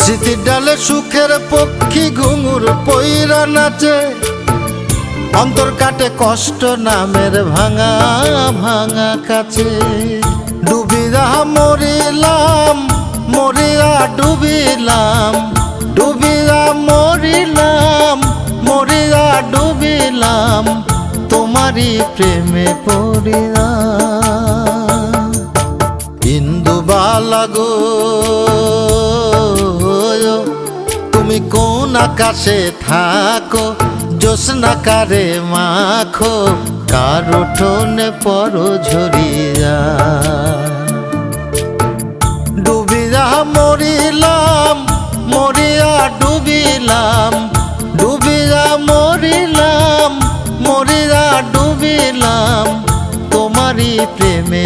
স্মৃতির ডালে সুখের পক্ষী ঘুঙুর পইরা নাচে, অন্তর কাটে কষ্ট নামের ভাঙা ভাঙা কাছে। ডুবিয়া মরিলাম মরিয়া ডুবিলাম, ডুবিয়া মরিলাম মরিয়া ডুবিলাম, তোমারই প্রেমে পড়িয়া। ইন্দুবালা গো তুমি কোন আকাশে থাকো, জ্যোৎস্না কারে মাখো, কার উঠোনে পর ঝরিয়া। ডুবিয়া মরিলাম মরিয়া ডুবিলাম, ডুবিয়া মরিলাম মরিয়া ডুবিলাম, তোমারই প্রেমে